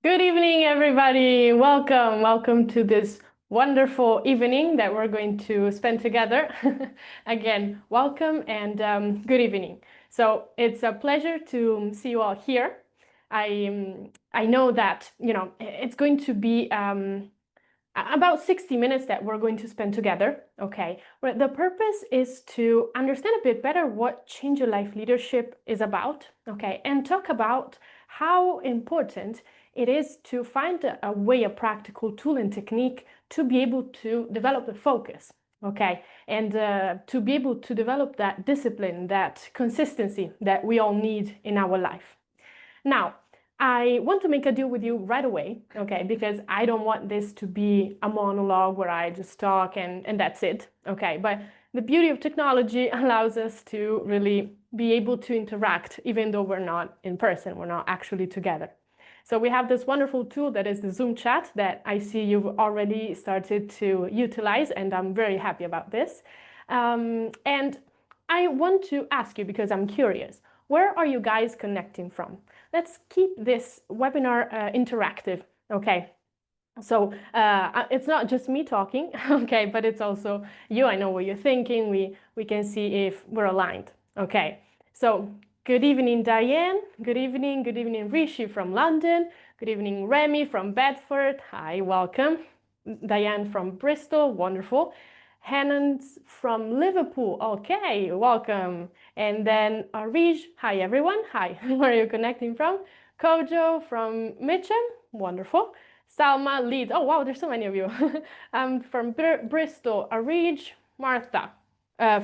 Good evening, everybody. Welcome to this wonderful evening that we're going to spend together. Again, welcome and good evening. So it's a pleasure to see you all here. I know that it's going to be about 60 minutes that we're going to spend together. Okay, but the purpose is to understand a bit better what Change Your Life leadership is about. Okay, and talk about how important it is to find a way, a practical tool and technique to be able to develop the focus, okay, and to be able to develop that discipline, that consistency that we all need in our life. Now, I want to make a deal with you right away, okay, because I don't want this to be a monologue where I just talk and that's it, okay, but the beauty of technology allows us to really be able to interact even though we're not in person, we're not actually together. So we have this wonderful tool that is the Zoom chat that I see you've already started to utilize, and I'm very happy about this. And I want to ask you, because I'm curious, where are you guys connecting from? Let's keep this webinar interactive, okay? So it's not just me talking, okay, but it's also you. I know what you're thinking. We can see if we're aligned, okay? So good evening, Diane. Good evening, Rishi from London. Good evening, Remy from Bedford. Hi, welcome. Diane from Bristol, wonderful. Hannah's from Liverpool, okay, welcome. And then Arij, hi everyone, hi, where are you connecting from? Kojo from Mitcham, wonderful. Salma, Leeds, oh wow, there's so many of you. I'm from Bristol, Arij, Martha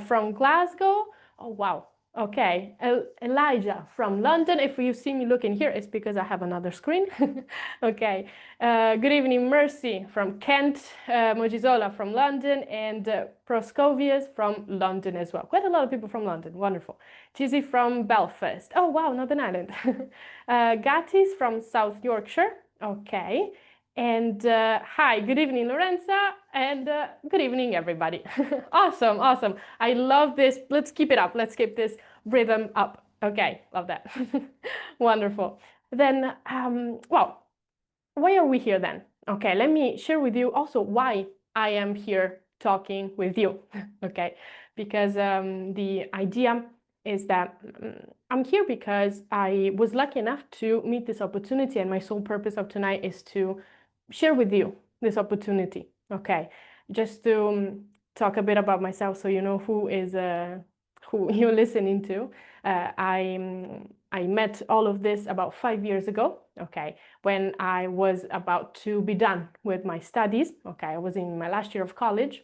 from Glasgow, oh wow, okay. Elijah from London. If you see me looking here, it's because I have another screen. Okay. Good evening, Mercy from Kent, Mojizola from London, and Proscovius from London as well. Quite a lot of people from London. Wonderful. Chizzy from Belfast. Oh, wow, Northern Ireland. Gatis from South Yorkshire. Okay. And hi, good evening, Lorenza, and good evening, everybody. Awesome, awesome. I love this. Let's keep it up. Let's keep this rhythm up. Okay, love that. Wonderful. Then, well, why are we here then? Okay, let me share with you also why I am here talking with you. Okay, because the idea is that I'm here because I was lucky enough to meet this opportunity, and my sole purpose of tonight is to share with you this opportunity. Okay, just to talk a bit about myself so you know who you're listening to. I met all of this about 5 years ago, okay, when I was about to be done with my studies. Okay, I was in my last year of college,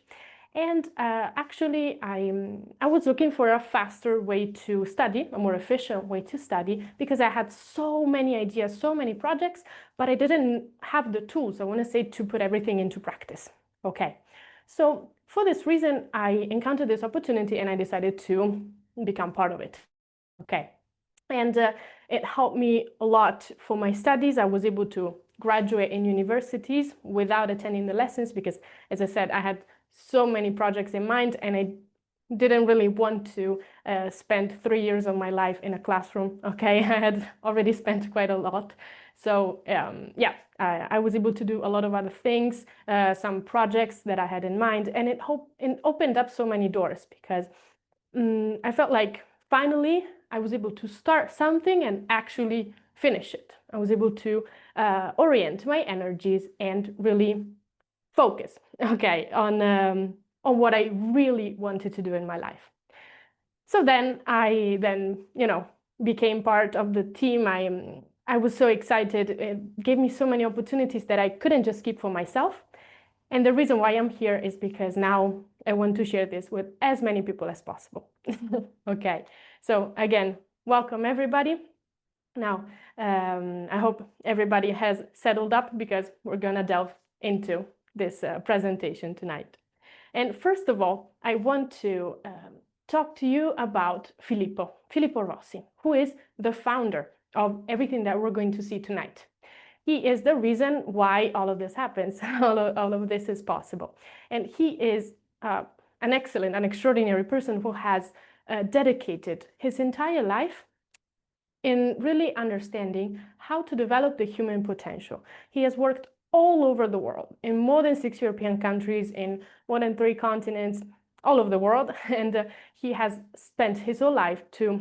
and actually I was looking for a faster way to study, a more efficient way to study, because I had so many ideas, so many projects, but I didn't have the tools, I want to say, to put everything into practice. Okay, so for this reason, I encountered this opportunity and I decided to become part of it. Okay, and it helped me a lot for my studies. I was able to graduate in universities without attending the lessons because, as I said, I had so many projects in mind and I didn't really want to spend 3 years of my life in a classroom. Okay, I had already spent quite a lot. So yeah, I was able to do a lot of other things, some projects that I had in mind, and it opened up so many doors because I felt like finally I was able to start something and actually finish it. I was able to orient my energies and really focus, okay, on what I really wanted to do in my life. So then I became part of the team. I was so excited. It gave me so many opportunities that I couldn't just keep for myself. And the reason why I'm here is because now I want to share this with as many people as possible. Okay, so again, welcome everybody. Now, I hope everybody has settled up because we're gonna delve into this presentation tonight. And first of all, I want to talk to you about Filippo Rossi, who is the founder of everything that we're going to see tonight. He is the reason why all of this happens, all of this is possible. And he is an excellent, an extraordinary person who has dedicated his entire life in really understanding how to develop the human potential. He has worked all over the world, in more than 6 European countries, in more than 3 continents, all over the world, and he has spent his whole life to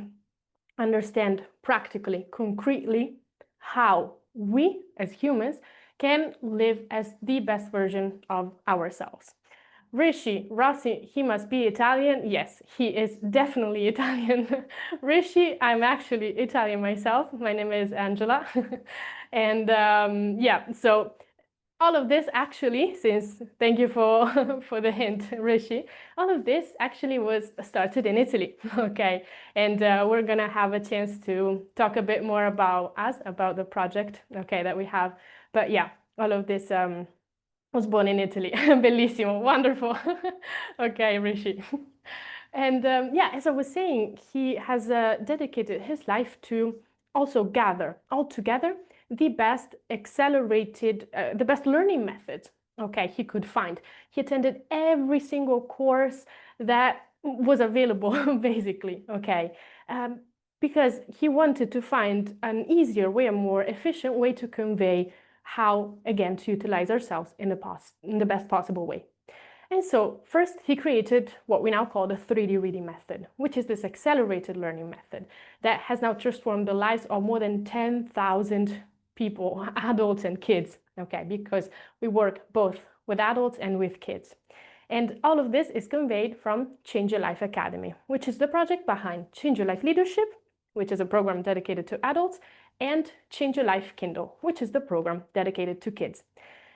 understand practically, concretely, how we as humans can live as the best version of ourselves. Rishi, Rossi, he must be Italian. Yes, he is definitely Italian. Rishi, I'm actually Italian myself. My name is Angela. And yeah, so all of this actually, since thank you for for the hint, Rishi, all of this actually was started in Italy, okay? And we're gonna have a chance to talk a bit more about us, about the project, okay, that we have. But yeah, all of this was born in Italy. Bellissimo, wonderful. Okay, Rishi. And yeah, as I was saying, he has dedicated his life to also gather all together the best accelerated, the best learning methods, okay, he could find. He attended every single course that was available, basically, okay, because he wanted to find an easier way, a more efficient way to convey how, again, to utilize ourselves in the best possible way. And so first he created what we now call the 3D reading method, which is this accelerated learning method that has now transformed the lives of more than 10,000 people, adults and kids, okay, because we work both with adults and with kids. And all of this is conveyed from Change Your Life Academy, which is the project behind Change Your Life Leadership, which is a program dedicated to adults, and Change Your Life Kindle, which is the program dedicated to kids.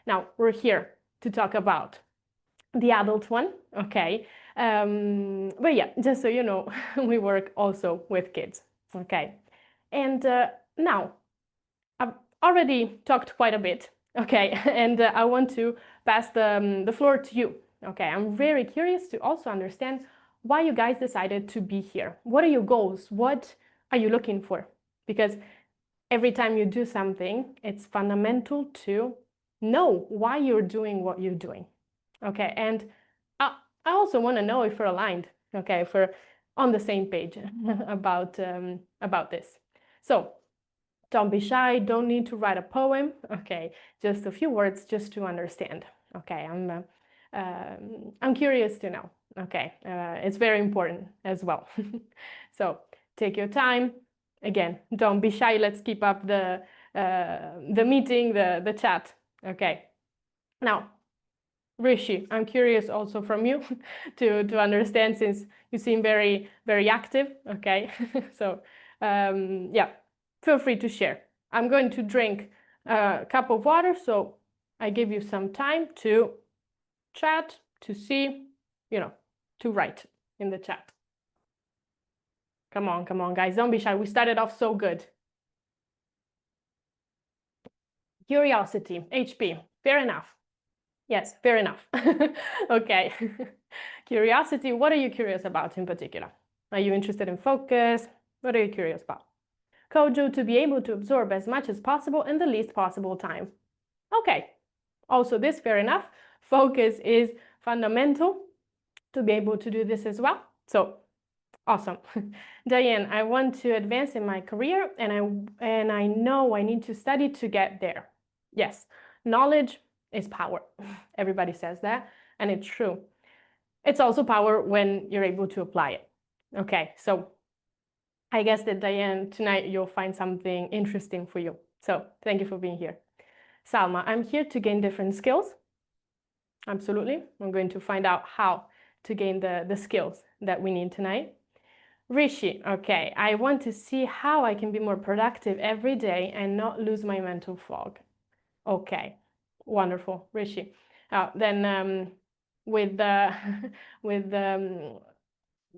Now, we're here to talk about the adult one, okay? But yeah, just so you know, we work also with kids, okay? And now, I've already talked quite a bit, okay? And I want to pass the floor to you, okay? I'm very curious to also understand why you guys decided to be here. What are your goals? What are you looking for? Because every time you do something, it's fundamental to know why you're doing what you're doing. Okay, and I also want to know if we're aligned, okay, if we're on the same page about this. So don't be shy, don't need to write a poem, okay, just a few words just to understand. Okay, I'm curious to know, okay, it's very important as well. So take your time. Again, don't be shy, let's keep up the meeting, the chat, okay. Now, Rishi, I'm curious also from you to understand, since you seem very, very active, okay? So, yeah, feel free to share. I'm going to drink a cup of water, so I give you some time to chat, to see, you know, to write in the chat. Come on, guys, don't be shy. We started off so good. Curiosity, HP, fair enough. Yes, fair enough. Okay. Curiosity, what are you curious about in particular? Are you interested in focus? What are you curious about? Kojo, to be able to absorb as much as possible in the least possible time. Okay. Also this, fair enough. Focus is fundamental to be able to do this as well. So awesome. Diane, I want to advance in my career and I know I need to study to get there. Yes, knowledge is power. Everybody says that, and it's true. It's also power when you're able to apply it. Okay, so I guess that, Diane, tonight you'll find something interesting for you. So thank you for being here. Salma, I'm here to gain different skills. Absolutely. I'm going to find out how to gain the skills that we need tonight. Rishi, okay, I want to see how I can be more productive every day and not lose my mental fog. Okay, wonderful, Rishi. Then with the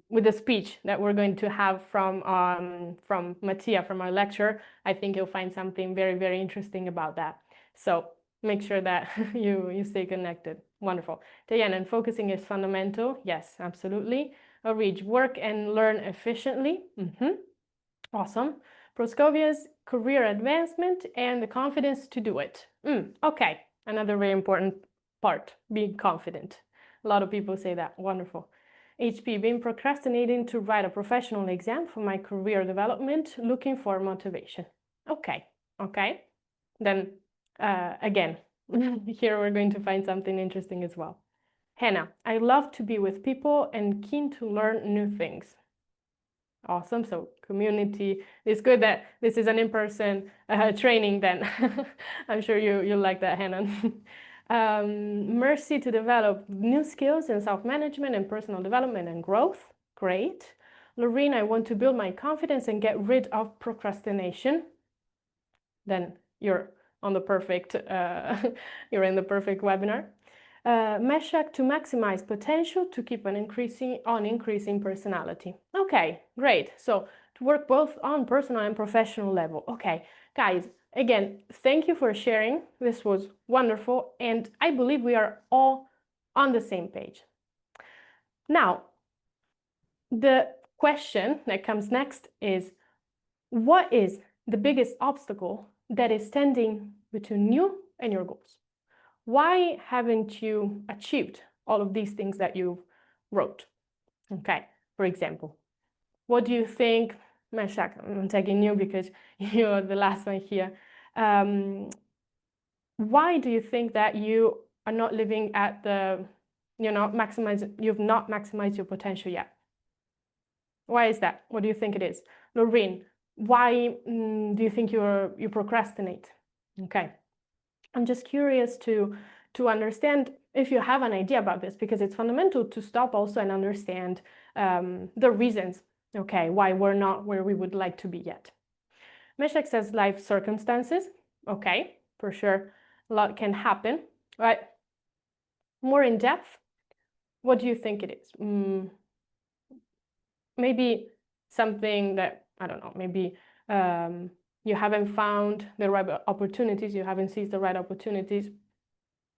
with the speech that we're going to have from Mattia, from our lecturer, I think you'll find something very, very interesting about that. So make sure that you stay connected. Wonderful. Diane, and focusing is fundamental. Yes, absolutely. Reach, work and learn efficiently. Awesome. Proscovia's career advancement and the confidence to do it. Okay, another very important part, being confident. A lot of people say that. Wonderful. HP, been procrastinating to write a professional exam for my career development, looking for motivation. Okay, okay. Then again, here we're going to find something interesting as well. Hannah, I love to be with people and keen to learn new things. Awesome. So community, it's good that this is an in-person training then. I'm sure you like that, Hannah. Mercy to develop new skills in self-management and personal development and growth. Great. Lorene, I want to build my confidence and get rid of procrastination. Then you're on the perfect, you're in the perfect webinar. Meshach, to maximize potential to keep on increasing personality. Okay, great. So to work both on personal and professional level. Okay, guys, again, thank you for sharing. This was wonderful, and I believe we are all on the same page. Now, the question that comes next is, what is the biggest obstacle that is standing between you and your goals? Why haven't you achieved all of these things that you wrote? Okay, for example, what do you think, Meshach, I'm taking you because you're the last one here. Why do you think that you are not living at the, you've not maximized your potential yet? Why is that? What do you think it is? Lorene, why do you think you procrastinate? Okay. I'm just curious to understand if you have an idea about this, because it's fundamental to stop also and understand the reasons, okay, why we're not where we would like to be yet. Meshach says life circumstances. Okay, for sure, a lot can happen, right? More in depth, what do you think it is? Maybe something that, I don't know, maybe you haven't found the right opportunities, you haven't seized the right opportunities.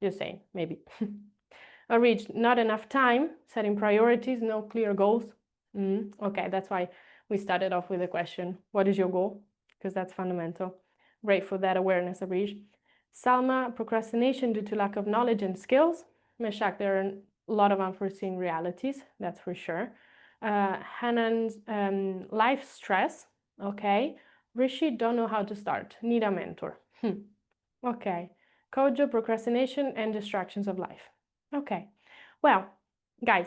Just saying, maybe. Reached not enough time, setting priorities, no clear goals. Okay, that's why we started off with the question, what is your goal? Because that's fundamental. Great for that awareness, Arish. Salma, procrastination due to lack of knowledge and skills. Meshach, there are a lot of unforeseen realities, that's for sure. Hanan's life stress. Okay. Rishi, don't know how to start, need a mentor. Okay. Kojo, procrastination and distractions of life. Okay. Well, guys,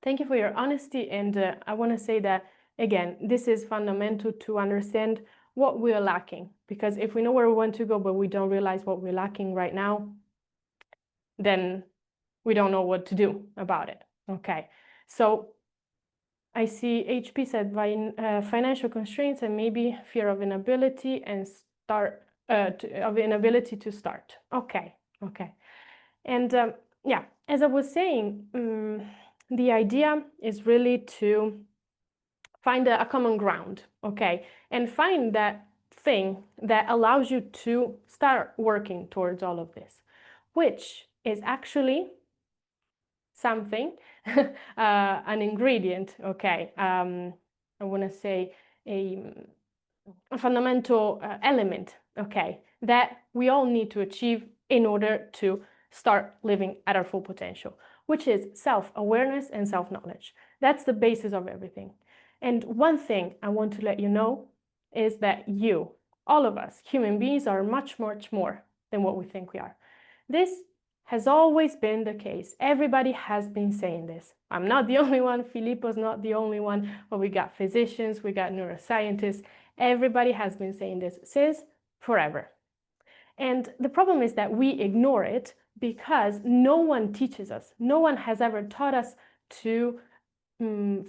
thank you for your honesty. And I want to say that, again, this is fundamental to understand what we are lacking. Because if we know where we want to go, but we don't realize what we're lacking right now, then we don't know what to do about it. Okay. So I see HP said financial constraints and maybe fear of inability and inability to start. Okay, okay. And yeah, as I was saying, the idea is really to find a common ground, okay, and find that thing that allows you to start working towards all of this, which is actually something, an ingredient, okay, I want to say a fundamental element, okay, that we all need to achieve in order to start living at our full potential, which is self-awareness and self-knowledge. That's the basis of everything. And one thing I want to let you know is that you, all of us, human beings, are much, much more than what we think we are. This has always been the case. Everybody has been saying this. I'm not the only one. Filippo's not the only one. But we got physicians, we got neuroscientists. Everybody has been saying this since forever. And the problem is that we ignore it because no one teaches us. No one has ever taught us to,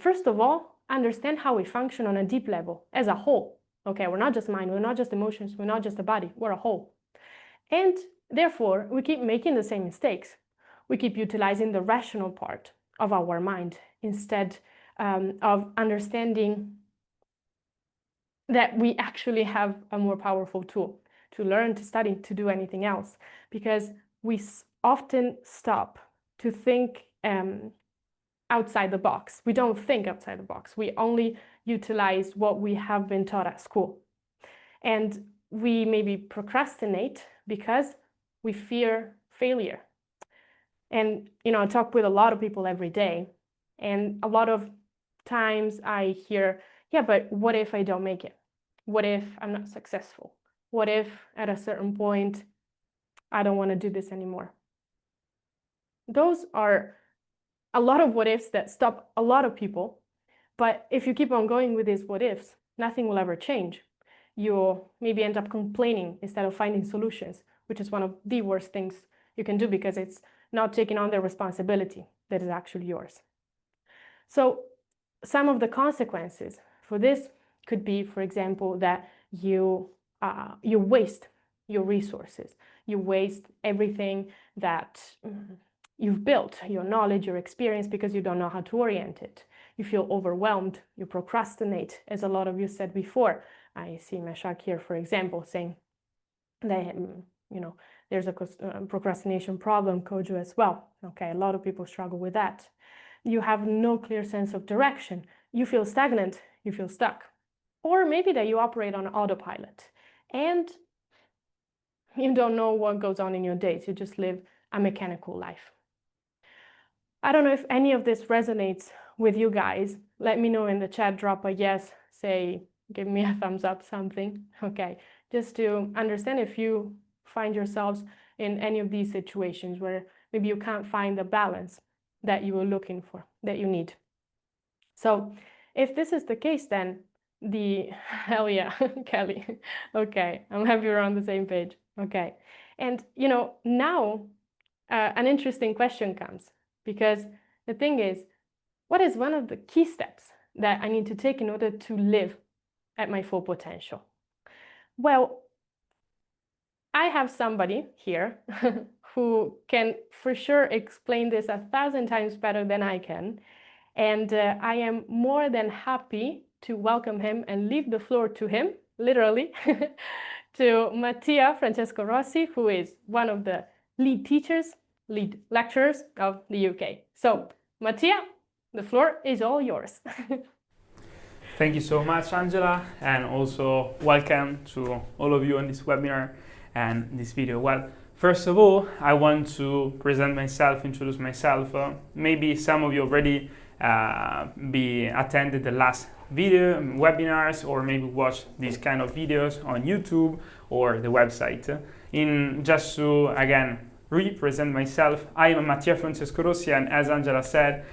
first of all, understand how we function on a deep level as a whole. Okay, we're not just mind, we're not just emotions, we're not just a body, we're a whole. And therefore, we keep making the same mistakes. We keep utilizing the rational part of our mind instead of understanding that we actually have a more powerful tool to learn, to study, to do anything else, because we often stop to think outside the box. We don't think outside the box. We only utilize what we have been taught at school. And we maybe procrastinate because we fear failure. And, I talk with a lot of people every day, And a lot of times I hear, yeah, but what if I don't make it? What if I'm not successful? What if at a certain point I don't want to do this anymore? Those are a lot of what ifs that stop a lot of people. But if you keep on going with these what ifs, nothing will ever change. You'll maybe end up complaining instead of finding solutions, which is one of the worst things you can do because it's not taking on the responsibility that is actually yours. So some of the consequences for this could be, for example, that you waste your resources. You waste everything that you've built, your knowledge, your experience, because you don't know how to orient it. You feel overwhelmed, you procrastinate, as a lot of you said before. I see Meshach here, for example, saying that, there's a procrastination problem, Kojo as well. Okay, a lot of people struggle with that. You have no clear sense of direction. You feel stagnant, you feel stuck. Or maybe that you operate on autopilot and you don't know what goes on in your days. You just live a mechanical life. I don't know if any of this resonates with you guys. Let me know in the chat, drop a yes, say, give me a thumbs up, something. Okay, just to understand if you find yourselves in any of these situations where maybe you can't find the balance that you were looking for, that you need. So if this is the case, then hell yeah, Kelly. Okay, I'm happy we're on the same page. Okay, and now an interesting question comes, because the thing is, what is one of the key steps that I need to take in order to live at my full potential? Well, I have somebody here who can for sure explain this 1,000 times better than I can. And I am more than happy to welcome him and leave the floor to him, literally, to Mattia Francesco Rossi, who is one of the lead lecturers of the UK. So, Mattia, the floor is all yours. Thank you so much, Angela, and also welcome to all of you on this webinar and this video. Well, first of all, I want to present myself, introduce myself. Maybe some of you already attended the last video webinars, or maybe watch these kind of videos on YouTube or the website. Just to again represent myself, I am Mattia Francesco Rossi, and as Angela said,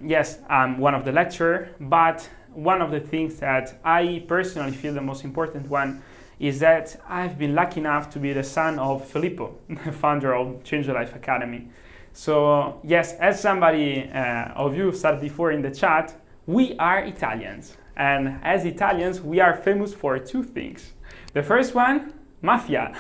yes, I'm one of the lecturers, but one of the things that I personally feel the most important one is that I've been lucky enough to be the son of Filippo, founder of Change Your Life Academy. So yes, as somebody of you said before in the chat, we are Italians. And as Italians, we are famous for two things. The first one, mafia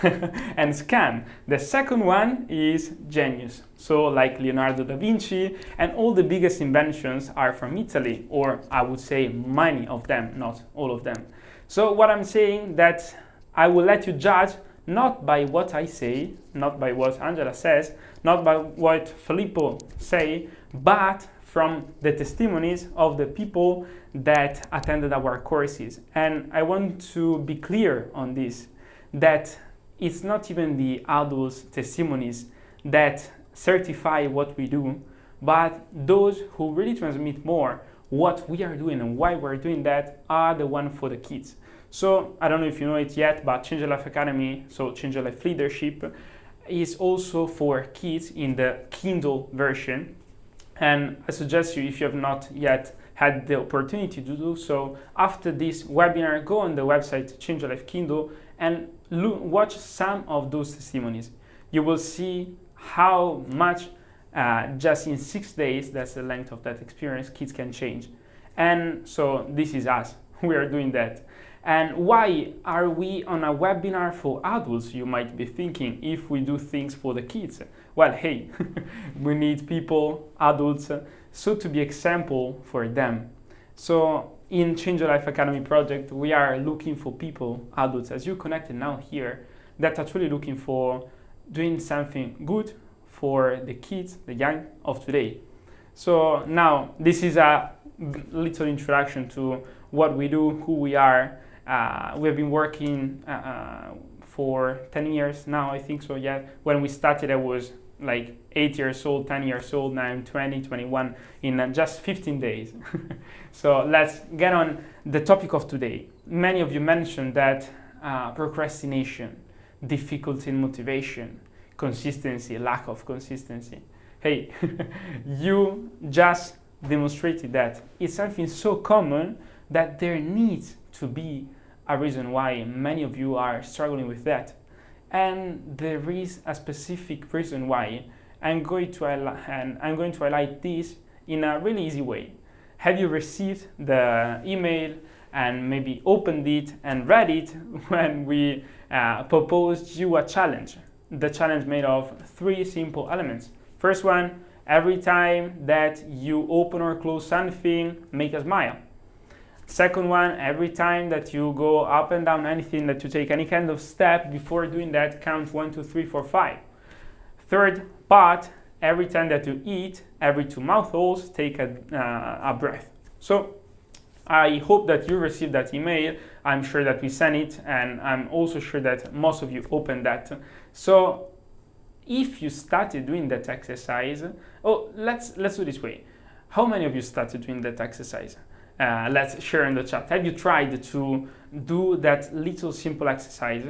and scam. The second one is genius. So like Leonardo da Vinci, and all the biggest inventions are from Italy, or I would say many of them, not all of them. So what I'm saying that I will let you judge not by what I say, not by what Angela says, not by what Filippo say, but from the testimonies of the people that attended our courses. And I want to be clear on this, that it's not even the adults' testimonies that certify what we do, but those who really transmit more what we are doing and why we're doing that are the one for the kids. So I don't know if you know it yet, but Change Your Life Academy, so Change Your Life Leadership, is also for kids in the Kindle version. And I suggest you, if you have not yet had the opportunity to do so, after this webinar, go on the website Change Your Life Kindle and watch some of those testimonies. You will see how much just in 6 days, that's the length of that experience, kids can change. And so this is us, we are doing that. And why are we on a webinar for adults, you might be thinking, if we do things for the kids? Well, hey, we need people, adults, so to be example for them. So in Change Your Life Academy project, we are looking for people, adults, as you connected now here, that are truly looking for doing something good for the kids, the young of today. So now this is a little introduction to what we do, who we are. We have been working for 10 years now, I think so, yeah. When we started, I was like 8 years old, 10 years old, now I'm 20, 21 in just 15 days. So let's get on the topic of today. Many of you mentioned that procrastination, difficulty in motivation, consistency, lack of consistency. Hey, you just demonstrated that it's something so common that there needs to be a reason why many of you are struggling with that. And there is a specific reason why. I'm going to highlight this in a really easy way. Have you received the email and maybe opened it and read it when we proposed you a challenge? The challenge made of 3 simple elements. First one, every time that you open or close something, make a smile. Second one, every time that you go up and down anything, that you take any kind of step, before doing that, count 1, 2, 3, 4, 5. Third part, every time that you eat, every 2 mouthfuls, take a breath. So I hope that you received that email. I'm sure that we sent it, and I'm also sure that most of you opened that. So if you started doing that exercise, let's do this way. How many of you started doing that exercise? Let's share in the chat. Have you tried to do that little simple exercise?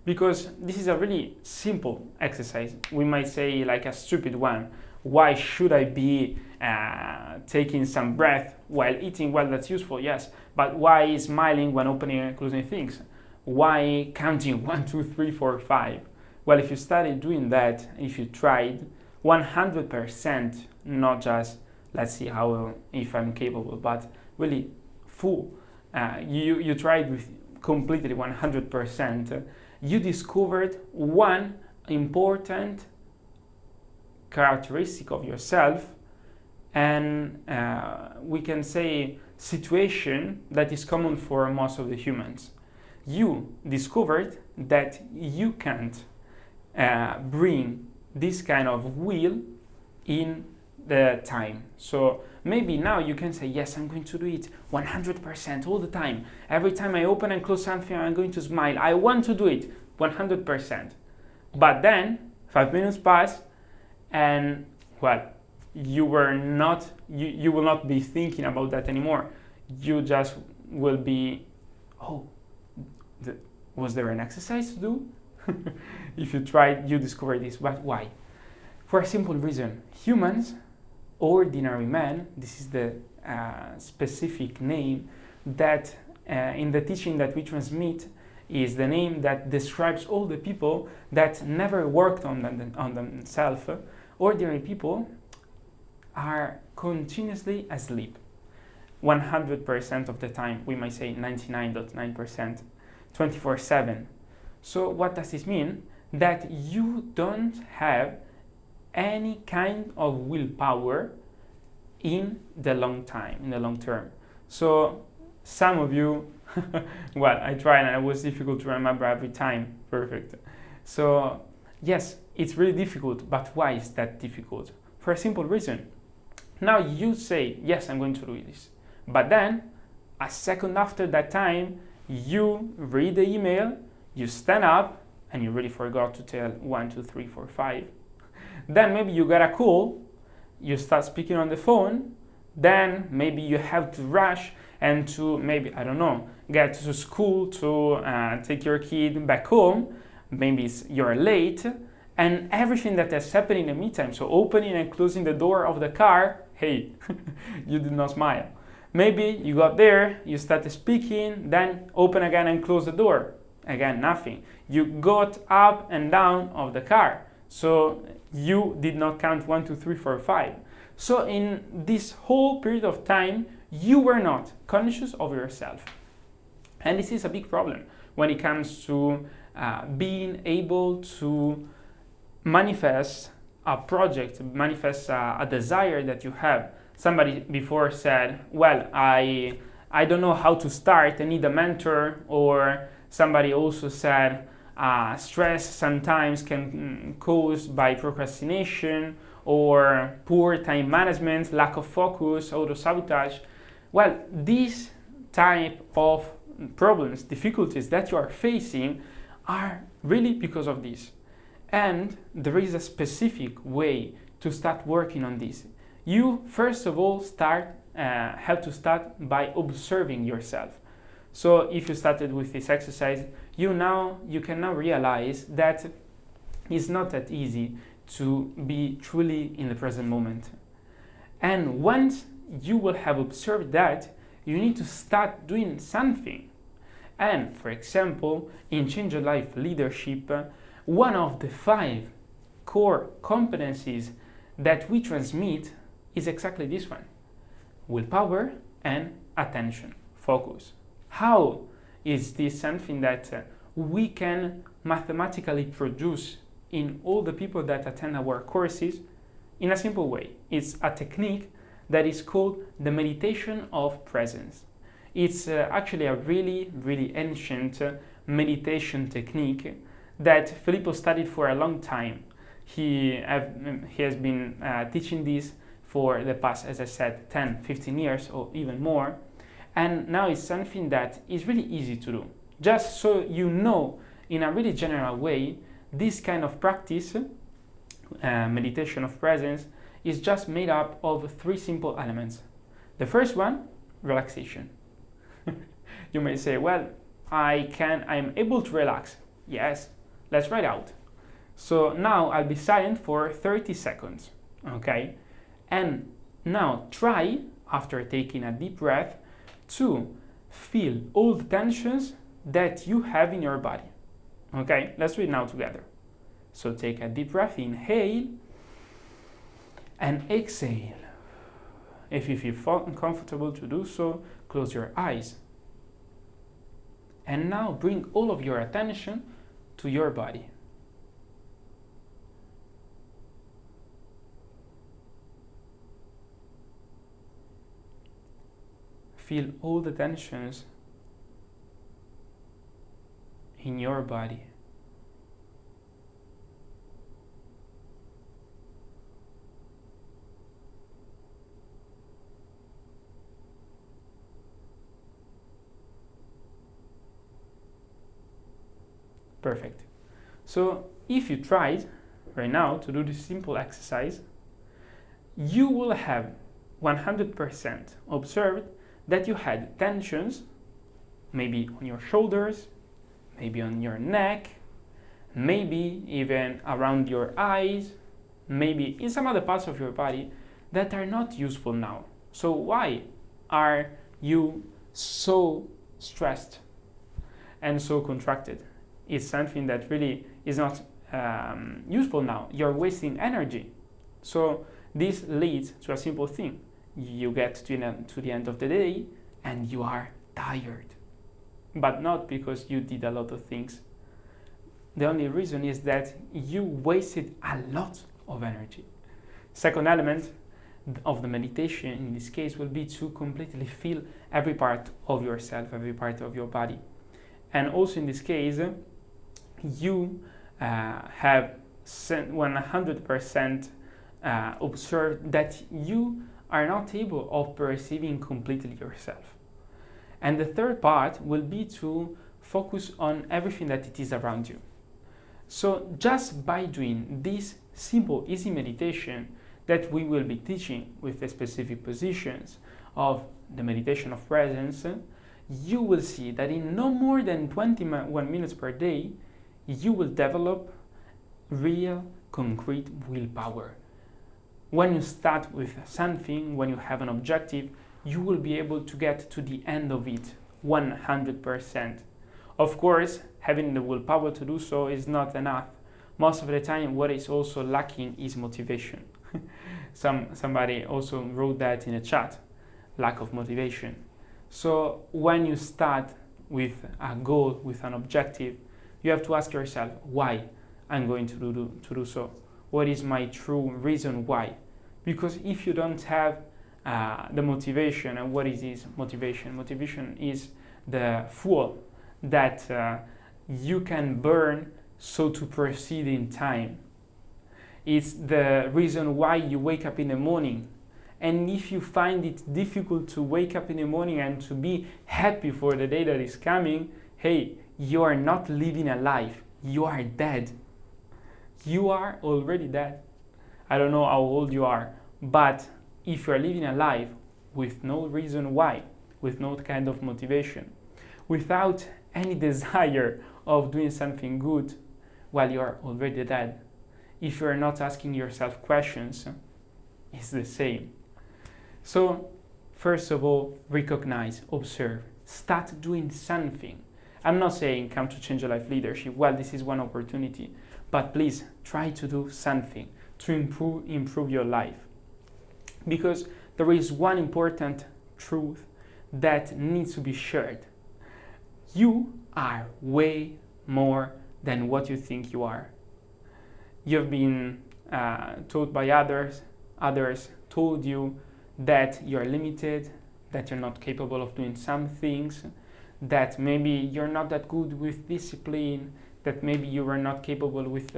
Because this is a really simple exercise. We might say like a stupid one. Why should I be taking some breath while eating? Well, that's useful, yes. But why smiling when opening and closing things? Why counting 1, 2, 3, 4, 5? Well, if you started doing that, if you tried 100%, not just let's see if I'm capable, but really full, you tried with completely 100%, you discovered one important characteristic of yourself, and we can say situation that is common for most of the humans. You discovered that you can't bring this kind of will in the time. So maybe now you can say, yes, I'm going to do it 100% all the time. Every time I open and close something, I'm going to smile. I want to do it 100%. But then 5 minutes pass, and well, you will not be thinking about that anymore. You just will be, was there an exercise to do? If you tried, you discover this. But why? For a simple reason. Humans, ordinary men, this is the specific name that in the teaching that we transmit is the name that describes all the people that never worked on themselves. Ordinary people are continuously asleep 100% of the time. We might say 99.9%, 24/7. So what does this mean? That you don't have any kind of willpower in the long term. So some of you, well, I tried and it was difficult to remember every time. Perfect. So yes, it's really difficult, but why is that difficult? For a simple reason. Now you say, yes, I'm going to do this. But then, a second after that time, you read the email, you stand up, and you really forgot to tell 1, 2, 3, 4, 5. Then maybe you got a call, you start speaking on the phone, then maybe you have to rush and to maybe, I don't know, get to school to take your kid back home. Maybe you're late, and everything that has happened in the meantime, so opening and closing the door of the car, hey, you did not smile. Maybe you got there, you started speaking, then open again and close the door. Again, nothing. You got up and down of the car, so you did not count 1, 2, 3, 4, 5. So in this whole period of time, you were not conscious of yourself. And this is a big problem when it comes to being able to manifest a project, manifest a desire that you have. Somebody before said, well, I don't know how to start, I need a mentor. Or somebody also said, stress sometimes can caused by procrastination or poor time management, lack of focus, auto-sabotage. Well, these type of problems, difficulties that you are facing are really because of this. And there is a specific way to start working on this. You first of all have to start by observing yourself. So if you started with this exercise, you can now realize that it's not that easy to be truly in the present moment. And once you will have observed that, you need to start doing something. And for example, in Change Your Life Leadership, one of the 5 core competencies that we transmit is exactly this one: willpower and attention, focus. How is this something that we can mathematically produce in all the people that attend our courses? In a simple way, it's a technique that is called the meditation of presence. It's actually a really, really ancient meditation technique that Filippo studied for a long time. He has been teaching this for the past, as I said, 10, 15 years or even more. And now it's something that is really easy to do. Just so you know, in a really general way, this kind of practice, meditation of presence, is just made up of 3 simple elements. The first one, relaxation. You may say, well, I'm able to relax. Yes, let's try it out. So now I'll be silent for 30 seconds, okay? And now try, after taking a deep breath, to feel all the tensions that you have in your body. Okay, let's do it now together. So take a deep breath, inhale, and exhale. If you feel comfortable to do so, close your eyes. And now bring all of your attention to your body. Feel all the tensions in your body. Perfect. So if you tried right now to do this simple exercise, you will have 100% observed that you had tensions, maybe on your shoulders, maybe on your neck, maybe even around your eyes, maybe in some other parts of your body that are not useful now. So why are you so stressed and so contracted? It's something that really is not useful now. You're wasting energy. So this leads to a simple thing. You get to the end of the day and you are tired. But not because you did a lot of things. The only reason is that you wasted a lot of energy. Second element of the meditation in this case will be to completely feel every part of yourself, every part of your body. And also in this case, you have 100% observed that you are not able of perceiving completely yourself. And the third part will be to focus on everything that it is around you. So just by doing this simple, easy meditation that we will be teaching with the specific positions of the meditation of presence, you will see that in no more than 21 minutes per day, you will develop real, concrete willpower. When you start with something, when you have an objective, you will be able to get to the end of it 100%. Of course, having the willpower to do so is not enough. Most of the time, what is also lacking is motivation. Somebody also wrote that in a chat, lack of motivation. So when you start with a goal, with an objective, you have to ask yourself, why I'm going to do so? What is my true reason why? Because if you don't have the motivation, and what is this motivation? Motivation is the fuel that you can burn so to proceed in time. It's the reason why you wake up in the morning. And if you find it difficult to wake up in the morning and to be happy for the day that is coming, hey, you are not living a life. you are dead. You are already dead. I don't know how old you are, but if you are living a life with no reason why, with no kind of motivation, without any desire of doing something good, well, you are already dead. If you are not asking yourself questions, it's the same. So, first of all, recognize, observe, start doing something. I'm not saying come to Change Your Life Leadership. Well, this is one opportunity, but please try to do something to improve your life. Because there is one important truth that needs to be shared. You are way more than what you think you are. You've been taught by others told you that you're limited, that you're not capable of doing some things, that maybe you're not that good with discipline, that maybe you were not capable with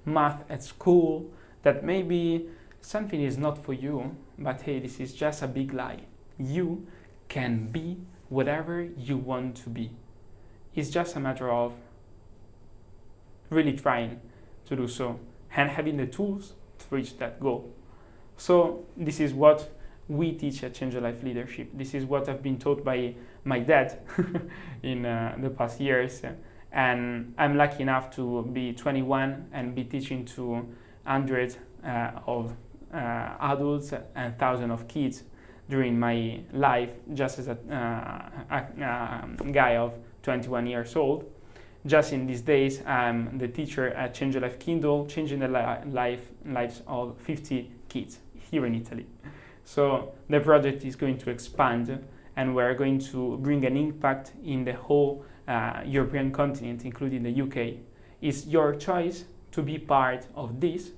math at school, that maybe something is not for you. But hey, this is just a big lie. You can be whatever you want to be. It's just a matter of really trying to do so and having the tools to reach that goal. So this is what we teach at Change Your Life Leadership. This is what I've been taught by my dad in the past years. And I'm lucky enough to be 21 and be teaching to hundreds of adults and thousands of kids during my life, just as a guy of 21 years old. Just in these days, I'm the teacher at Change Your Life Kindle, changing the lives of 50 kids here in Italy. So the project is going to expand, and we're going to bring an impact in the whole European continent, including the UK. It's your choice to be part of this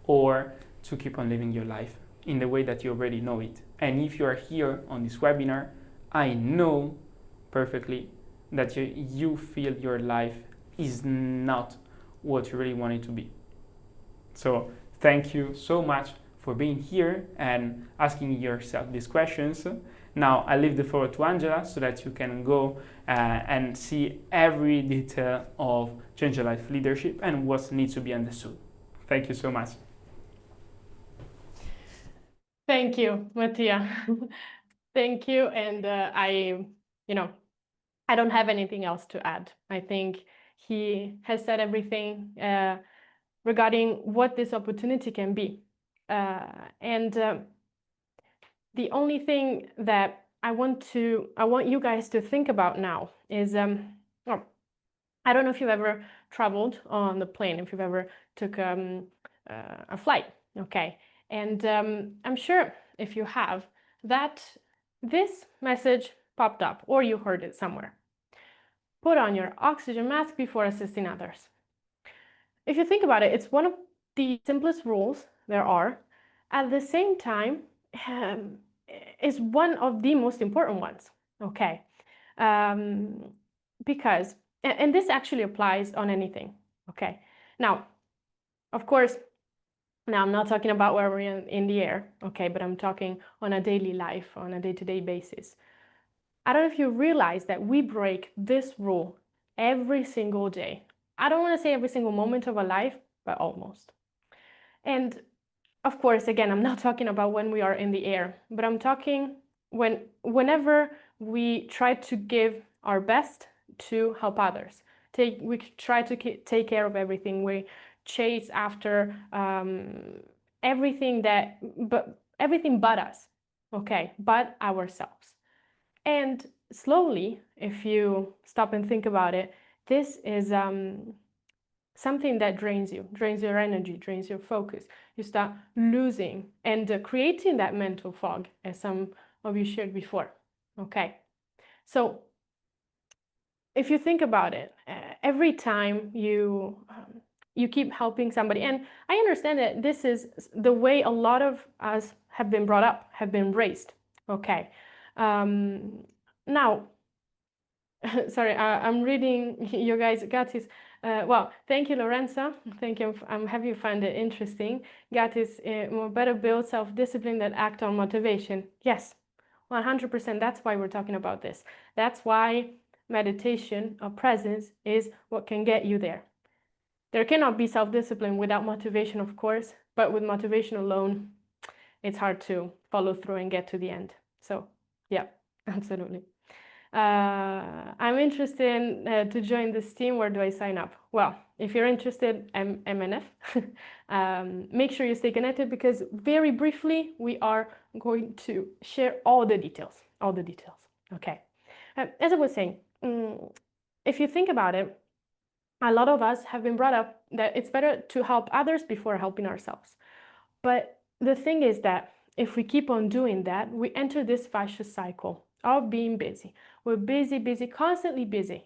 or to keep on living your life in the way that you already know it. And if you are here on this webinar, I know perfectly that you feel your life is not what you really want it to be. So thank you so much for being here and asking yourself these questions. Now I leave the floor to Angela so that you can go and see every detail of Change Your Life Leadership and what needs to be understood. Thank you so much. Thank you, Mattia. Thank you. And I don't have anything else to add. I think he has said everything regarding what this opportunity can be. The only thing that I want you guys to think about now is, I don't know if you've ever traveled on the plane, if you've ever took a flight, okay? And I'm sure if you have, that this message popped up or you heard it somewhere. Put on your oxygen mask before assisting others. If you think about it, it's one of the simplest rules there are. At the same time, is one of the most important ones, okay? Because, and this actually applies on anything, okay? Now, of course, now I'm not talking about where we're in the air, okay? But I'm talking on a daily life, on a day-to-day basis. I don't know if you realize that we break this rule every single day. I don't want to say every single moment of our life, but almost. And of course, again, I'm not talking about when we are in the air, but I'm talking whenever we try to give our best to help others. We try to take care of everything. We chase after everything but us, okay, but ourselves. And slowly, if you stop and think about it, this is something that drains your energy, drains your focus. You start losing and creating that mental fog, as some of you shared before, okay? So if you think about it, every time you keep helping somebody, and I understand that this is the way a lot of us have been brought up, have been raised, okay? Now, sorry, I'm reading you guys, Gatis. Well, thank you, Lorenza. Thank you. I'm happy you find it interesting. Gatis, better build self-discipline than act on motivation. Yes, 100%. That's why we're talking about this. That's why meditation or presence is what can get you there. There cannot be self-discipline without motivation, of course, but with motivation alone, it's hard to follow through and get to the end. So yeah, absolutely. I'm interested to join this team. Where do I sign up? Well, if you're interested, MNF, make sure you stay connected, because very briefly, we are going to share all the details, okay? As I was saying, if you think about it, a lot of us have been brought up that it's better to help others before helping ourselves. But the thing is that if we keep on doing that, we enter this vicious cycle of being busy. We're busy, constantly busy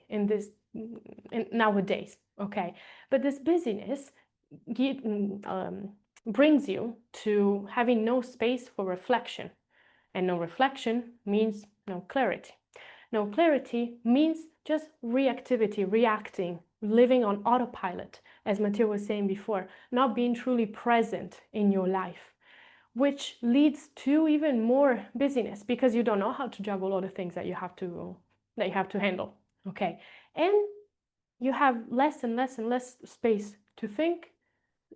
nowadays, okay? But this busyness brings you to having no space for reflection. And no reflection means no clarity. No clarity means just reactivity, reacting, living on autopilot, as Matteo was saying before, not being truly present in your life, which leads to even more busyness, because you don't know how to juggle all the things that you have to handle, okay? And you have less and less space to think,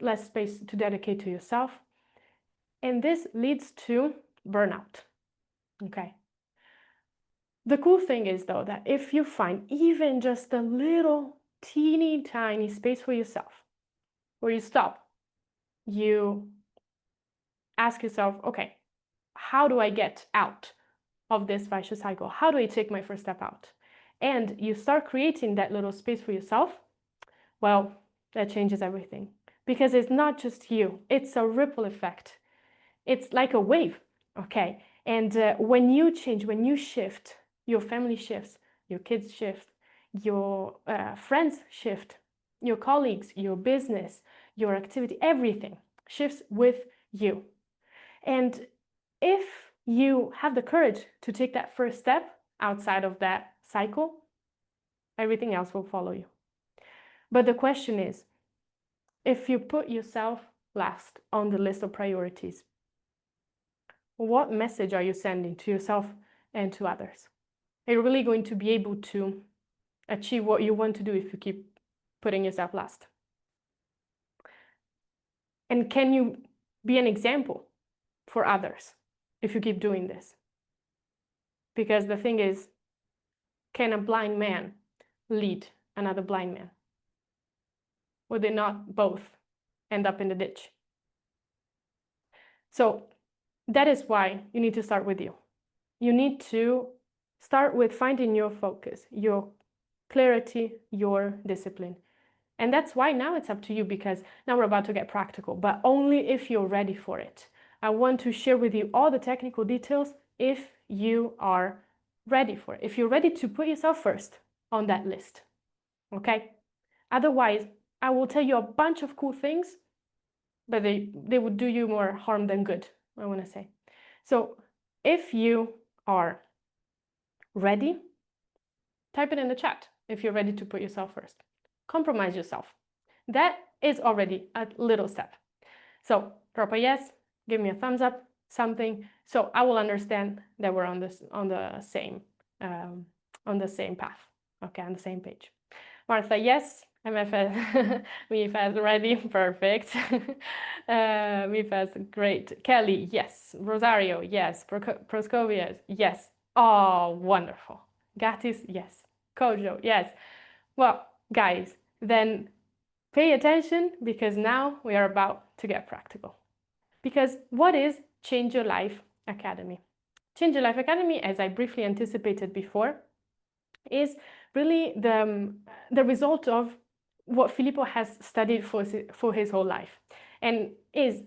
less space to dedicate to yourself, and this leads to burnout, okay? The cool thing is, though, that if you find even just a little teeny tiny space for yourself, where you stop, you ask yourself, okay, how do I get out of this vicious cycle? How do I take my first step out? And you start creating that little space for yourself, well, that changes everything. Because it's not just you, it's a ripple effect. It's like a wave, okay? And when you change, when you shift, your family shifts, your kids shift, your friends shift, your colleagues, your business, your activity, everything shifts with you. And if you have the courage to take that first step outside of that cycle, everything else will follow you. But the question is, if you put yourself last on the list of priorities, what message are you sending to yourself and to others? Are you really going to be able to achieve what you want to do if you keep putting yourself last? And can you be an example for others if you keep doing this? Because the thing is, can a blind man lead another blind man? Would they not both end up in the ditch? So that is why you need to start with you. You need to start with finding your focus, your clarity, your discipline. And that's why now it's up to you, because now we're about to get practical, but only if you're ready for it. I want to share with you all the technical details if you are ready for it, if you're ready to put yourself first on that list, okay? Otherwise, I will tell you a bunch of cool things, but they would do you more harm than good, I want to say. So if you are ready, type it in the chat if you're ready to put yourself first. Compromise yourself. That is already a little step. So drop a yes, give me a thumbs up, something, so I will understand that we're on the same path, okay, on the same page. Martha, yes. MFS, MIFAS ready, perfect. MIFAS, great. Kelly, yes. Rosario, yes. Proscovia, yes. Oh, wonderful. Gatis, yes. Kojo, yes. Well, guys, then pay attention, because now we are about to get practical. Because what is Change Your Life Academy? Change Your Life Academy, as I briefly anticipated before, is really the result of what Filippo has studied for his whole life, and is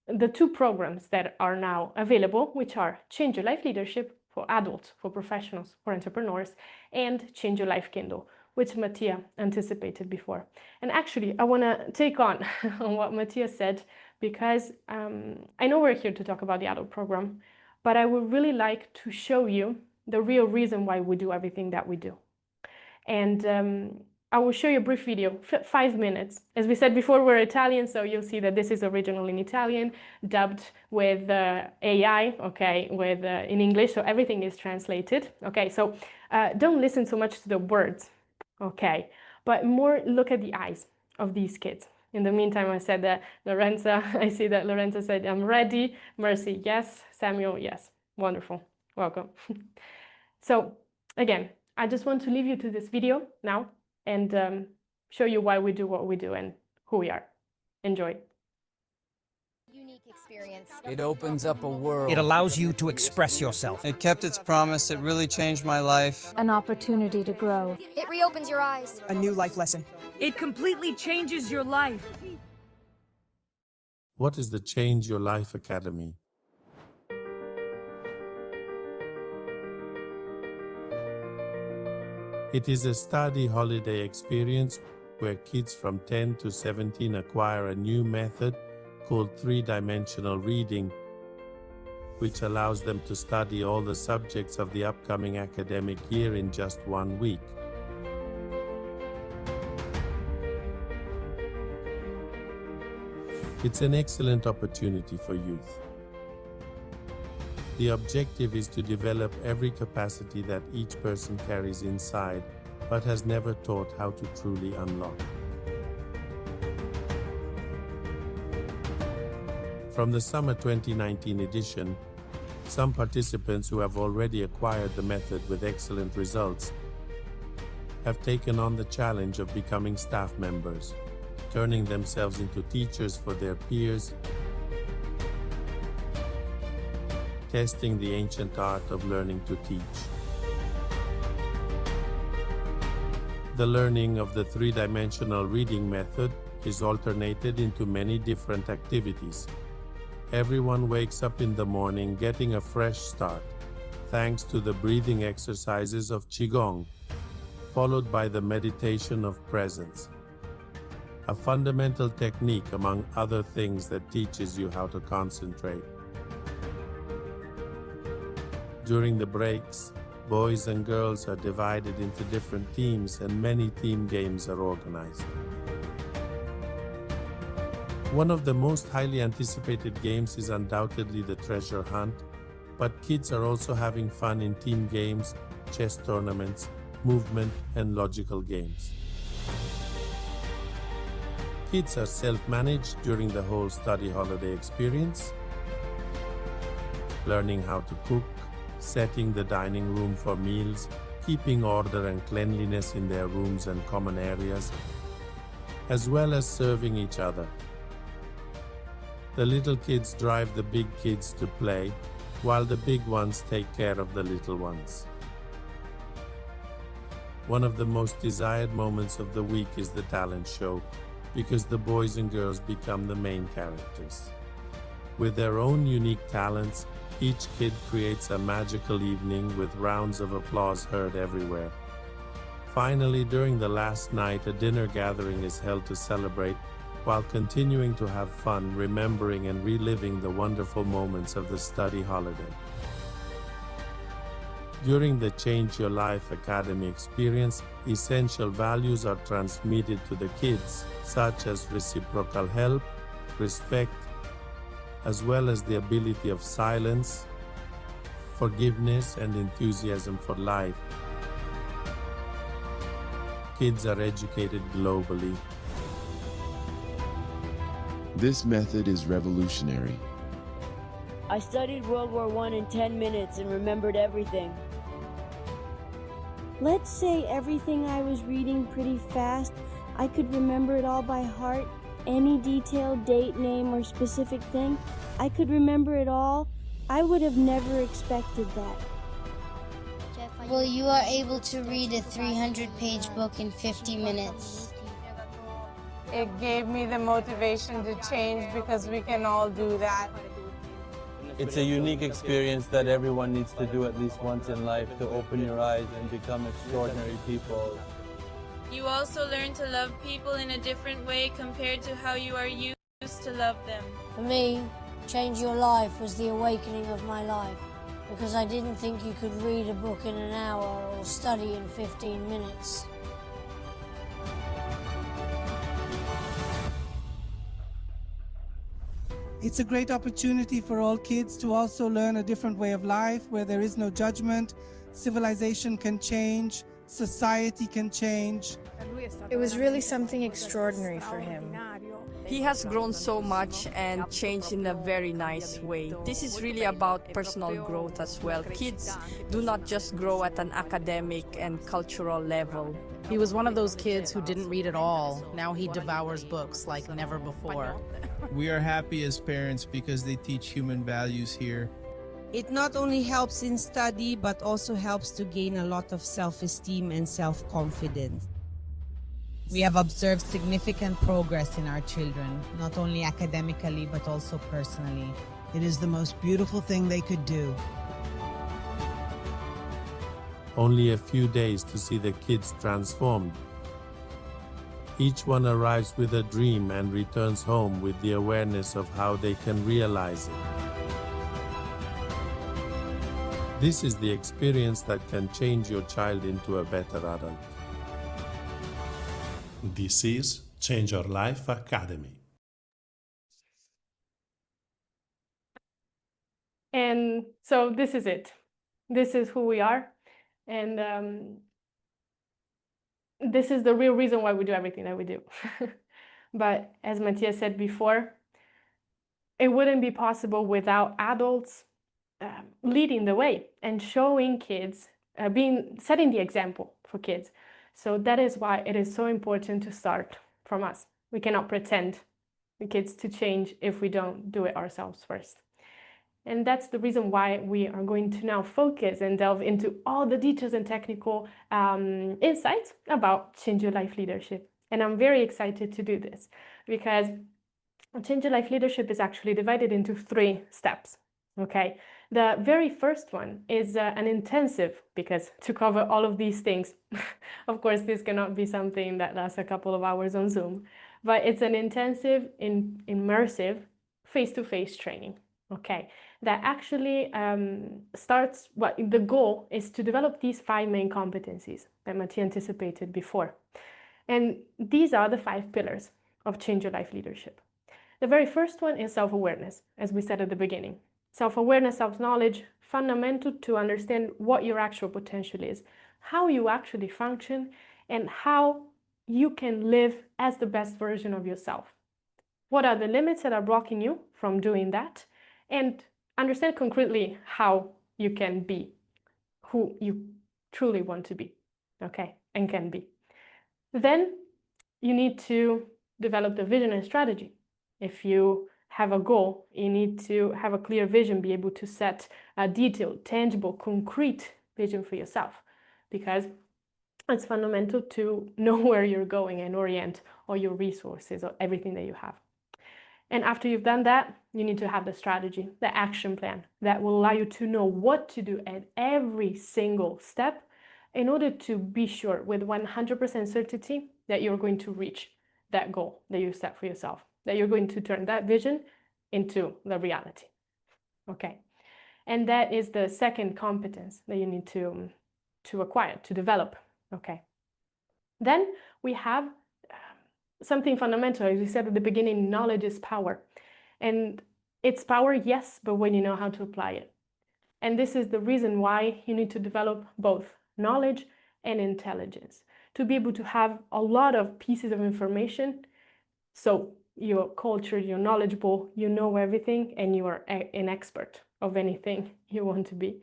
the two programs that are now available, which are Change Your Life Leadership for adults, for professionals, for entrepreneurs, and Change Your Life Kindle, which Mattia anticipated before. And actually, I want to take on what Mattia said, because I know we're here to talk about the adult program, but I would really like to show you the real reason why we do everything that we do. And I will show you a brief video, 5 minutes. As we said before, we're Italian, so you'll see that this is original in Italian, dubbed with AI, okay, with in English, so everything is translated, okay? So don't listen so much to the words, okay? but more look at the eyes of these kids. In the meantime, I said that Lorenza, I see that Lorenza said, I'm ready. Mercy, yes. Samuel, yes. Wonderful. Welcome. So again, I just want to leave you to this video now and show you why we do what we do and who we are. Enjoy. Unique experience. It opens up a world. It allows you to express yourself. It kept its promise. It really changed my life. An opportunity to grow. It reopens your eyes. A new life lesson. It completely changes your life. What is the Change Your Life Academy? It is a study holiday experience where kids from 10 to 17 acquire a new method called three-dimensional reading, which allows them to study all the subjects of the upcoming academic year in just 1 week. It's an excellent opportunity for youth. The objective is to develop every capacity that each person carries inside, but has never taught how to truly unlock. From the summer 2019 edition, some participants who have already acquired the method with excellent results have taken on the challenge of becoming staff members, turning themselves into teachers for their peers, testing the ancient art of learning to teach. The learning of the three-dimensional reading method is alternated into many different activities. Everyone wakes up in the morning getting a fresh start, thanks to the breathing exercises of Qigong, followed by the meditation of presence, a fundamental technique among other things that teaches you how to concentrate. During the breaks, boys and girls are divided into different teams and many team games are organized. One of the most highly anticipated games is undoubtedly the treasure hunt, but kids are also having fun in team games, chess tournaments, movement, and logical games. Kids are self-managed during the whole study holiday experience, learning how to cook, setting the dining room for meals, keeping order and cleanliness in their rooms and common areas, as well as serving each other. The little kids drive the big kids to play, while the big ones take care of the little ones. One of the most desired moments of the week is the talent show, because the boys and girls become the main characters. With their own unique talents, each kid creates a magical evening with rounds of applause heard everywhere. Finally, during the last night, a dinner gathering is held to celebrate, while continuing to have fun, remembering and reliving the wonderful moments of the study holiday. During the Change Your Life Academy experience, essential values are transmitted to the kids, such as reciprocal help, respect, as well as the ability of silence, forgiveness, and enthusiasm for life. Kids are educated globally. This method is revolutionary. I studied World War I in 10 minutes and remembered everything. Let's say everything I was reading pretty fast, I could remember it all by heart. Any detail, date, name, or specific thing, I could remember it all. I would have never expected that. Well, you are able to read a 300-page book in 50 minutes. It gave me the motivation to change because we can all do that. It's a unique experience that everyone needs to do at least once in life to open your eyes and become extraordinary people. You also learn to love people in a different way compared to how you are used to love them. For me, Change Your Life was the awakening of my life, because I didn't think you could read a book in an hour or study in 15 minutes. It's a great opportunity for all kids to also learn a different way of life where there is no judgment, civilization can change, society can change. And It was really something extraordinary for him. He has grown so much and changed in a very nice way. This is really about personal growth as well. Kids do not just grow at an academic and cultural level. He was one of those kids who didn't read at all. Now he devours books like never before. We are happy as parents because they teach human values here. It not only helps in study, but also helps to gain a lot of self-esteem and self-confidence. We have observed significant progress in our children, not only academically, but also personally. It is the most beautiful thing they could do. Only a few days to see the kids transformed. Each one arrives with a dream and returns home with the awareness of how they can realize it. This is the experience that can change your child into a better adult. This is Change Your Life Academy. And so this is it. This is who we are. And this is the real reason why we do everything that we do. But as Matthias said before, it wouldn't be possible without adults leading the way and showing kids, setting the example for kids. So that is why it is so important to start from us. We cannot pretend the kids to change if we don't do it ourselves first. And that's the reason why we are going to now focus and delve into all the details and technical insights about Change Your Life Leadership. And I'm very excited to do this because Change Your Life Leadership is actually divided into 3 steps. Okay, the very first one is an intensive, because to cover all of these things, of course, this cannot be something that lasts a couple of hours on Zoom, but it's an intensive, immersive, face-to-face training, okay, that actually starts, the goal is to develop these 5 main competencies that Mattia anticipated before. And these are the 5 pillars of Change Your Life Leadership. The very first one is self-awareness, as we said at the beginning. Self-awareness, self-knowledge, fundamental to understand what your actual potential is, how you actually function, and how you can live as the best version of yourself. What are the limits that are blocking you from doing that? And understand concretely how you can be who you truly want to be, okay, and can be. Then you need to develop the vision and strategy. If you have a goal, you need to have a clear vision, be able to set a detailed, tangible, concrete vision for yourself, because it's fundamental to know where you're going and orient all your resources or everything that you have. And after you've done that, you need to have the strategy, the action plan that will allow you to know what to do at every single step in order to be sure with 100% certainty that you're going to reach that goal that you set for yourself, that you're going to turn that vision into the reality. Okay. And that is the second competence that you need to acquire, to develop. Okay. Then we have something fundamental. As we said at the beginning, knowledge is power. And it's power, yes, but when you know how to apply it. And this is the reason why you need to develop both knowledge and intelligence, to be able to have a lot of pieces of information. So you're cultured, you're knowledgeable, you know everything, and you are an expert of anything you want to be.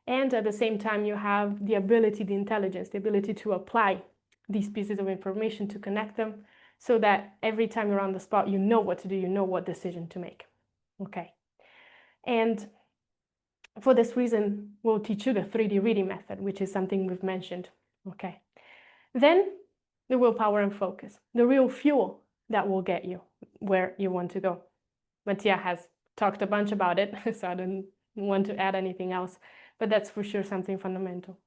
And at the same time, you have the ability, the intelligence, the ability to apply these pieces of information, to connect them, so that every time you're on the spot, you know what to do, you know what decision to make. Okay. And for this reason, we'll teach you the 3D reading method, which is something we've mentioned. Okay. Then the willpower and focus, the real fuel that will get you where you want to go. Mattia has talked a bunch about it, so I don't want to add anything else, but that's for sure something fundamental.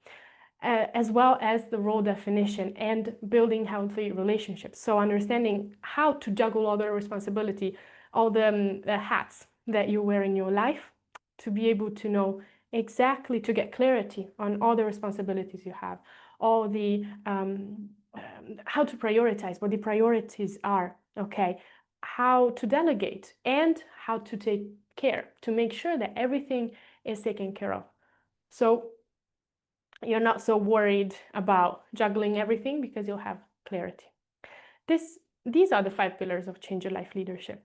As well as the role definition and building healthy relationships. So understanding how to juggle all the responsibility, all the hats that you wear in your life, to be able to know exactly, to get clarity on all the responsibilities you have, all the, how to prioritize, what the priorities are, okay, how to delegate, and how to take care, to make sure that everything is taken care of. So you're not so worried about juggling everything because you'll have clarity. These are the 5 pillars of Change Your Life leadership.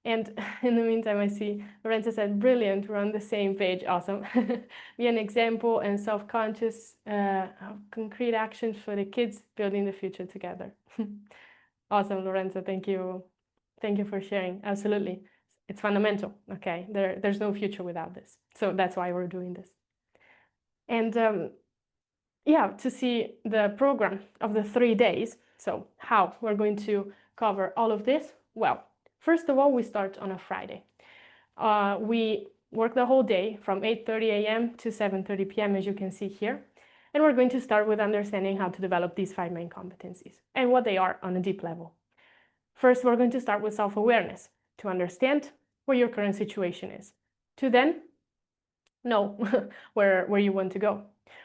And in the meantime, I see Lorenza said, brilliant, we're on the same page, awesome. Be an example and self-conscious, concrete actions for the kids building the future together. Awesome, Lorenza, thank you. Thank you for sharing, absolutely. It's fundamental, okay? There's no future without this. So that's why we're doing this. And yeah, to see the program of the 3 days, so how we're going to cover all of this, well, first of all, we start on a Friday. We work the whole day from 8:30 a.m. to 7:30 p.m., as you can see here. And we're going to start with understanding how to develop these 5 main competencies and what they are on a deep level. First, we're going to start with self-awareness to understand where your current situation is, to then know where you want to go.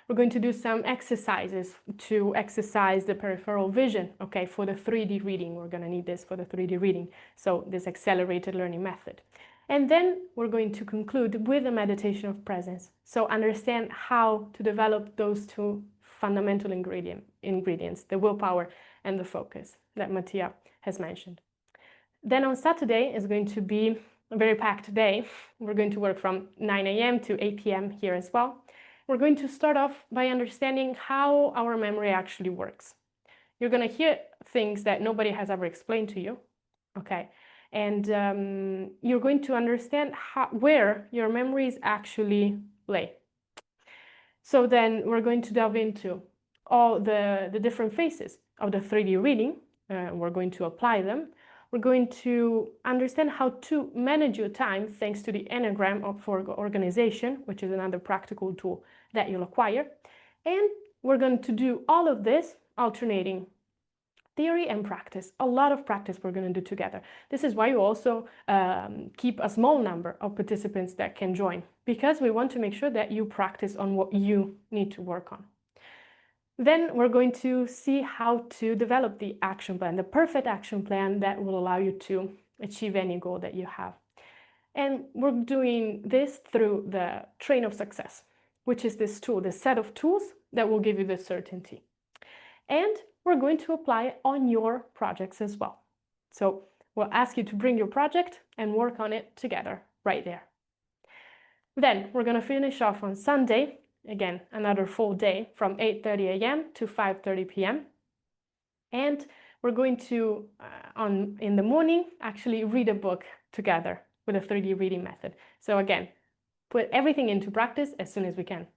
We're going to do some exercises to exercise the peripheral vision, okay, for the 3D reading. We're going to need this for the 3D reading, so this accelerated learning method. And then we're going to conclude with a meditation of presence, so understand how to develop those 2 fundamental ingredients, the willpower and the focus that Mattia has mentioned. Then on Saturday is going to be a very packed day. We're going to work from 9 a.m. to 8 p.m. here as well. We're going to start off by understanding how our memory actually works. You're going to hear things that nobody has ever explained to you, okay? And you're going to understand where your memories actually lay. So then we're going to delve into all the different phases of the 3D reading. We're going to apply them. We're going to understand how to manage your time thanks to the Enneagram for organization, which is another practical tool that you'll acquire. And we're going to do all of this alternating theory and practice. A lot of practice we're going to do together. This is why you also keep a small number of participants that can join, because we want to make sure that you practice on what you need to work on. Then we're going to see how to develop the action plan, the perfect action plan that will allow you to achieve any goal that you have. And we're doing this through the Train of Success, which is this tool, this set of tools that will give you the certainty. And we're going to apply it on your projects as well. So we'll ask you to bring your project and work on it together right there. Then we're going to finish off on Sunday. Again, another full day from 8:30 a.m. to 5:30 p.m. And we're going to, in the morning, actually read a book together with a 3D reading method. So again, put everything into practice as soon as we can.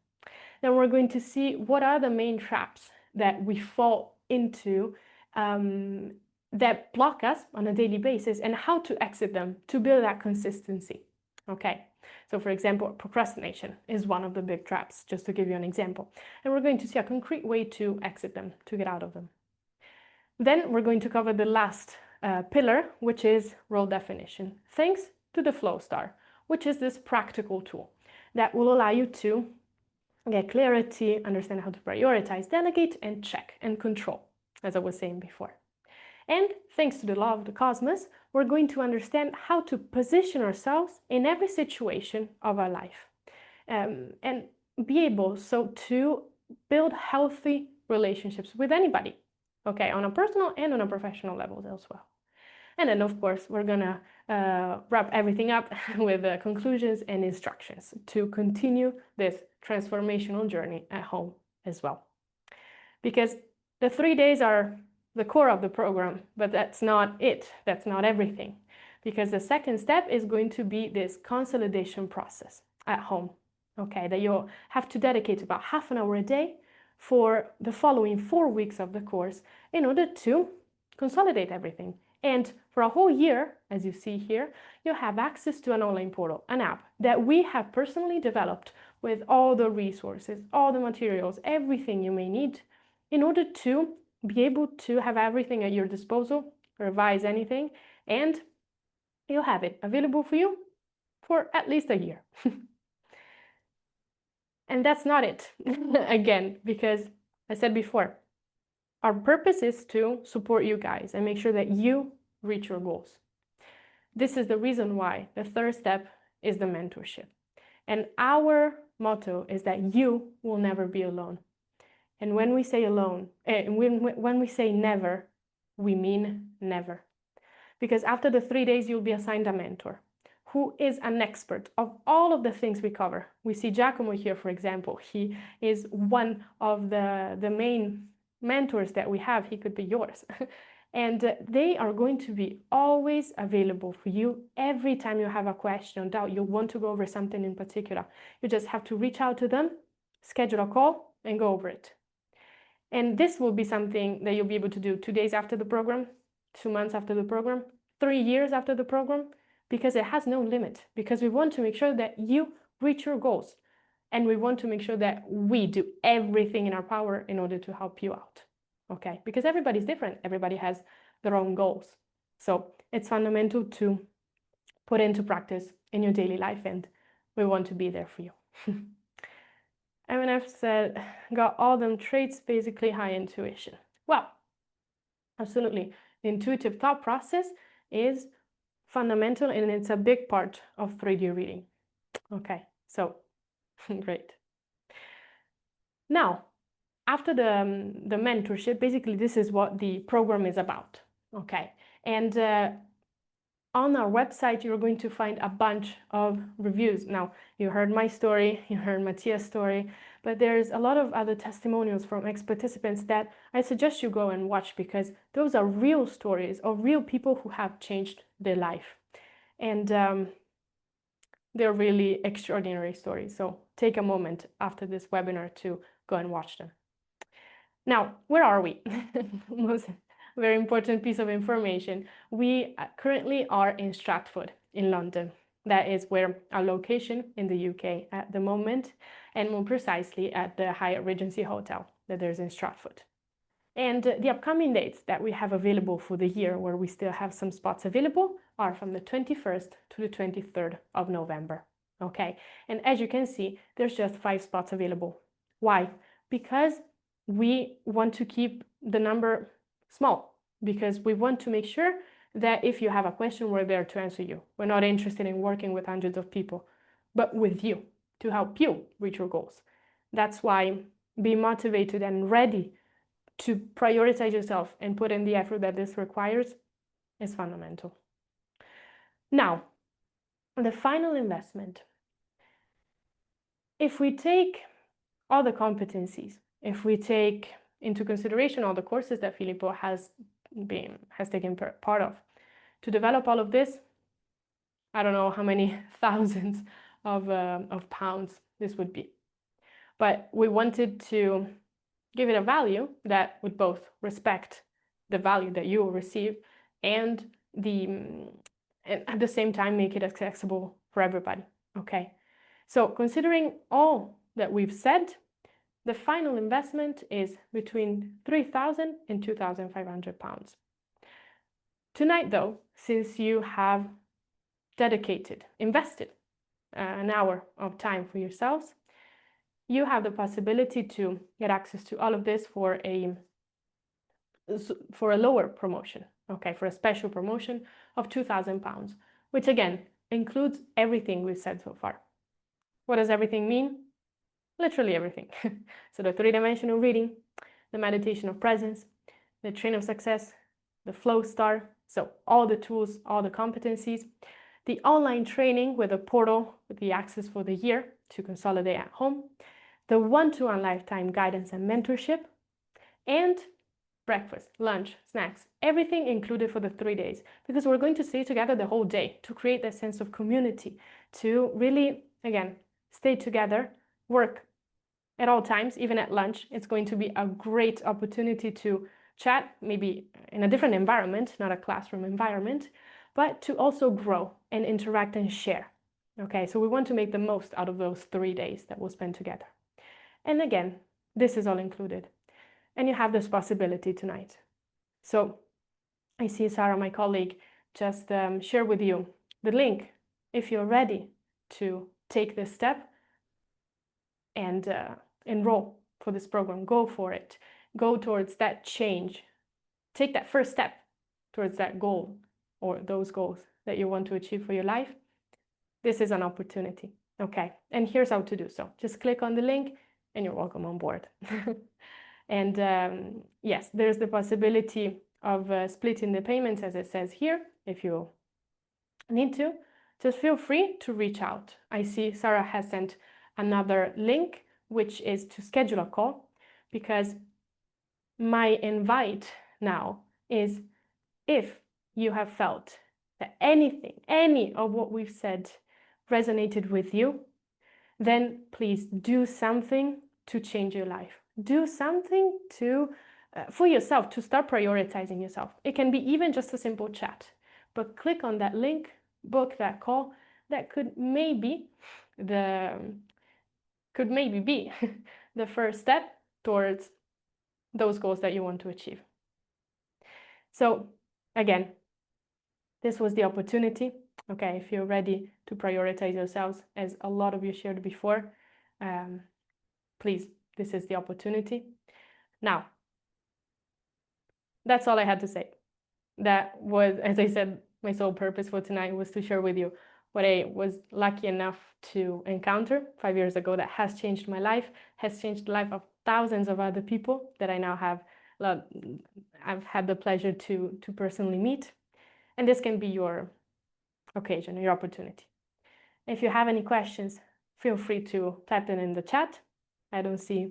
Then we're going to see what are the main traps that we fall into that block us on a daily basis and how to exit them to build that consistency. Okay. So for example, procrastination is one of the big traps, just to give you an example. And we're going to see a concrete way to exit them, to get out of them. Then we're going to cover the last pillar, which is role definition, thanks to the Flow Star, which is this practical tool that will allow you to get clarity, understand how to prioritize, delegate, and check and control, as I was saying before. And thanks to the law of the cosmos, we're going to understand how to position ourselves in every situation of our life and be able to build healthy relationships with anybody, okay, on a personal and on a professional level as well. And then, of course, we're gonna wrap everything up with conclusions and instructions to continue this transformational journey at home as well. Because the 3 days are the core of the program, but that's not it. That's not everything. Because the second step is going to be this consolidation process at home, okay, that you'll have to dedicate about half an hour a day for the following 4 weeks of the course in order to consolidate everything. And for a whole year, as you see here, you'll have access to an online portal, an app that we have personally developed with all the resources, all the materials, everything you may need in order to be able to have everything at your disposal, revise anything, and you'll have it available for you for at least a year. And that's not it, again, because I said before, our purpose is to support you guys and make sure that you reach your goals. This is the reason why the third step is the mentorship. And our motto is that you will never be alone. And when we say alone, when we say never, we mean never. Because after the 3 days, you'll be assigned a mentor who is an expert of all of the things we cover. We see Giacomo here, for example. He is one of the main mentors that we have. He could be yours. And they are going to be always available for you every time you have a question or doubt, you want to go over something in particular. You just have to reach out to them, schedule a call, and go over it. And this will be something that you'll be able to do 2 days after the program, 2 months after the program, 3 years after the program, because it has no limit, because we want to make sure that you reach your goals. And we want to make sure that we do everything in our power in order to help you out. Okay? Because everybody's different. Everybody has their own goals. So it's fundamental to put into practice in your daily life, and we want to be there for you. MNF said, got all them traits, basically high intuition. Well, absolutely. The intuitive thought process is fundamental, and it's a big part of 3D reading. Okay, so great. Now, after the mentorship, basically this is what the program is about. Okay, and on our website, you're going to find a bunch of reviews. Now, you heard my story, you heard Mattia's story, but there's a lot of other testimonials from ex-participants that I suggest you go and watch, because those are real stories of real people who have changed their life. And they're really extraordinary stories. So take a moment after this webinar to go and watch them. Now, where are we? Most very important piece of information. We currently are in Stratford in London. That is where our location in the UK at the moment, and more precisely at the Hyatt Regency Hotel that there's in Stratford. And the upcoming dates that we have available for the year, where we still have some spots available, are from the 21st to the 23rd of November. Okay, and as you can see, there's just 5 spots available. Why? Because we want to keep the number small, because we want to make sure that if you have a question, we're there to answer you. We're not interested in working with hundreds of people, but with you, to help you reach your goals. That's why be motivated and ready to prioritize yourself and put in the effort that this requires is fundamental. Now, the final investment. If we take all the competencies, if we take into consideration all the courses that Filippo has taken part of, to develop all of this, I don't know how many thousands of pounds this would be. But we wanted to give it a value that would both respect the value that you will receive and at the same time make it accessible for everybody. Okay, so considering all that we've said, the final investment is between 3,000 and 2,500 pounds. Tonight, though, since you have invested an hour of time for yourselves, you have the possibility to get access to all of this for a lower promotion, okay, for a special promotion of 2,000 pounds, which again includes everything we've said so far. What does everything mean? Literally everything. So the 3-dimensional reading, the meditation of presence, the train of success, the flow star, so all the tools, all the competencies, the online training with a portal with the access for the year to consolidate at home, the one-to-one lifetime guidance and mentorship, and breakfast, lunch, snacks, everything included for the 3 days, because we're going to stay together the whole day to create that sense of community, to really, again, stay together, work at all times, even at lunch. It's going to be a great opportunity to chat, maybe in a different environment, not a classroom environment, but to also grow and interact and share. Okay, so we want to make the most out of those 3 days that we'll spend together. And again, this is all included. And you have this possibility tonight. So I see Sarah, my colleague, just share with you the link if you're ready to take this step and enroll for this program. Go for it. Go towards that change. Take that first step towards that goal or those goals that you want to achieve for your life. This is an opportunity. Okay, and here's how to do so. Just click on the link and you're welcome on board. And yes, there's the possibility of splitting the payments, as it says here, if you need to. Just feel free to reach out. I see Sarah has sent another link, which is to schedule a call, because my invite now is, if you have felt that any of what we've said resonated with you, then please do something to change your life. Do something to for yourself, to start prioritizing yourself. It can be even just a simple chat, but click on that link, book that call. That could maybe be the first step towards those goals that you want to achieve. So again, this was the opportunity. Okay, if you're ready to prioritize yourselves, as a lot of you shared before, please, this is the opportunity. Now, that's all I had to say. That was, as I said, my sole purpose for tonight was to share with you what I was lucky enough to encounter 5 years ago that has changed my life, has changed the life of thousands of other people that I now have, I've had the pleasure to personally meet. And this can be your occasion, your opportunity. If you have any questions, feel free to type them in the chat. I don't see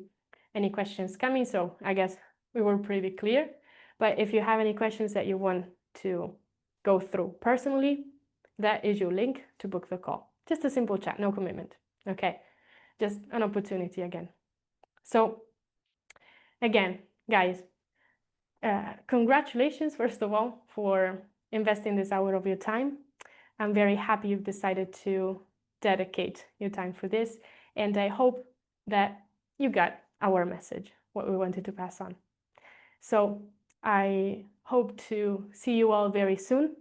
any questions coming, so I guess we were pretty clear. But if you have any questions that you want to go through personally, that is your link to book the call. Just a simple chat, no commitment. Okay, just an opportunity again. So again, guys, congratulations, first of all, for investing this hour of your time. I'm very happy you've decided to dedicate your time for this, and I hope that you got our message, what we wanted to pass on. So I hope to see you all very soon.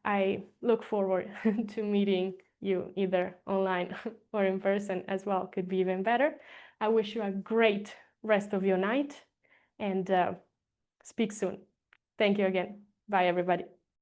I look forward to meeting you either online or in person as well, could be even better. I wish you a great rest of your night, and speak soon. Thank you again. Bye, everybody.